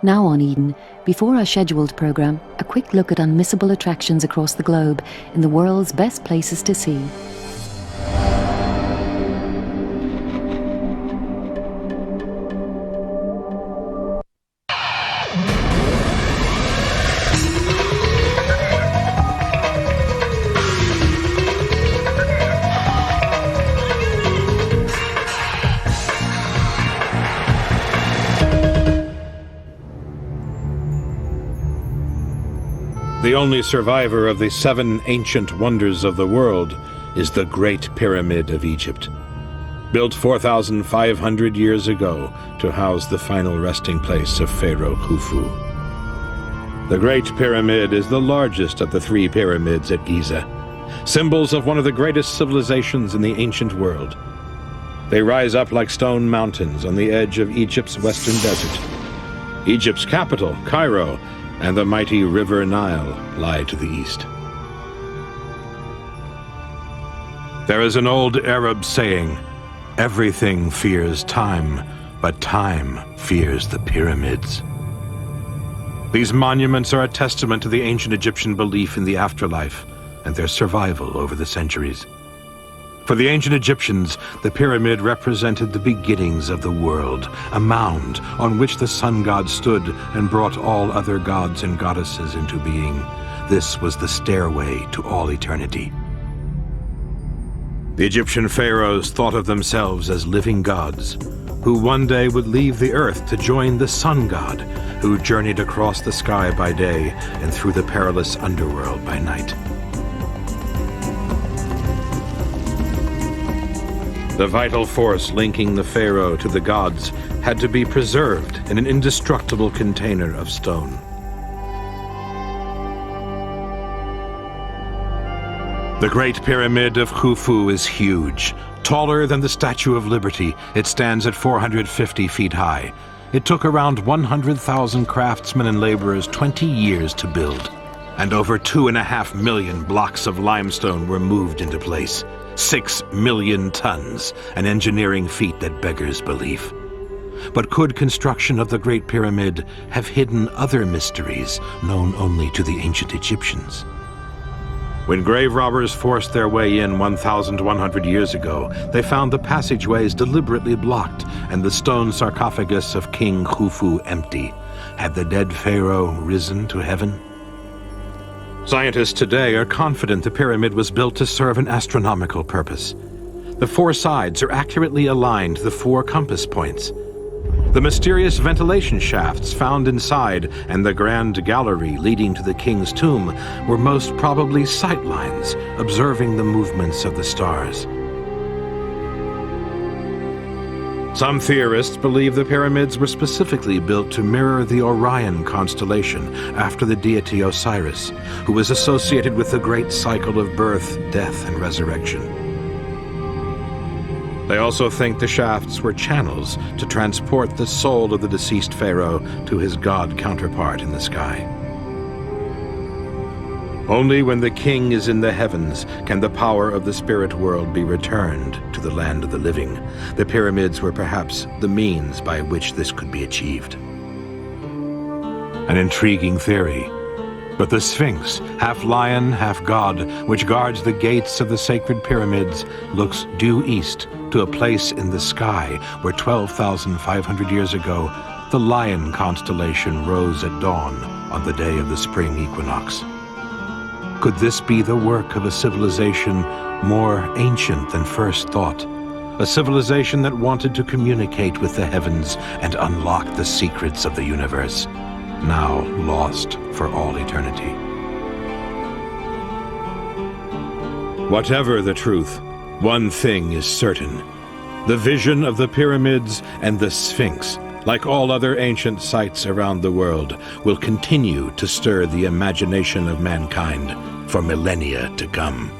Now on Eden, before our scheduled programme, a quick look at unmissable attractions across the globe in the world's best places to see. The only survivor of the 7 ancient wonders of the world is the Great Pyramid of Egypt, built 4,500 years ago to house the final resting place of Pharaoh Khufu. The Great Pyramid is the largest of the 3 pyramids at Giza, symbols of one of the greatest civilizations in the ancient world. They rise up like stone mountains on the edge of Egypt's western desert. Egypt's capital, Cairo, and the mighty River Nile lie to the east. There is an old Arab saying, "Everything fears time, but time fears the pyramids." These monuments are a testament to the ancient Egyptian belief in the afterlife and their survival over the centuries. For the ancient Egyptians, the pyramid represented the beginnings of the world, a mound on which the sun god stood and brought all other gods and goddesses into being. This was the stairway to all eternity. The Egyptian pharaohs thought of themselves as living gods, who one day would leave the earth to join the sun god, who journeyed across the sky by day and through the perilous underworld by night. The vital force linking the pharaoh to the gods had to be preserved in an indestructible container of stone. The Great Pyramid of Khufu is huge. Taller than the Statue of Liberty, it stands at 450 feet high. It took around 100,000 craftsmen and laborers 20 years to build, and over 2.5 million blocks of limestone were moved into place. 6 million tons, an engineering feat that beggars belief. But could construction of the Great Pyramid have hidden other mysteries known only to the ancient Egyptians? When grave robbers forced their way in 1,100 years ago, they found the passageways deliberately blocked and the stone sarcophagus of King Khufu empty. Had the dead pharaoh risen to heaven? Scientists today are confident the pyramid was built to serve an astronomical purpose. The 4 sides are accurately aligned to the 4 compass points. The mysterious ventilation shafts found inside and the grand gallery leading to the king's tomb were most probably sightlines observing the movements of the stars. Some theorists believe the pyramids were specifically built to mirror the Orion constellation after the deity Osiris, who was associated with the great cycle of birth, death, and resurrection. They also think the shafts were channels to transport the soul of the deceased pharaoh to his god counterpart in the sky. Only when the king is in the heavens can the power of the spirit world be returned to the land of the living. The pyramids were perhaps the means by which this could be achieved. An intriguing theory. But the Sphinx, half lion, half god, which guards the gates of the sacred pyramids, looks due east to a place in the sky where 12,500 years ago, the lion constellation rose at dawn on the day of the spring equinox. Could this be the work of a civilization more ancient than first thought? A civilization that wanted to communicate with the heavens and unlock the secrets of the universe, now lost for all eternity. Whatever the truth, one thing is certain. The vision of the pyramids and the Sphinx, like all other ancient sites around the world, will continue to stir the imagination of mankind for millennia to come.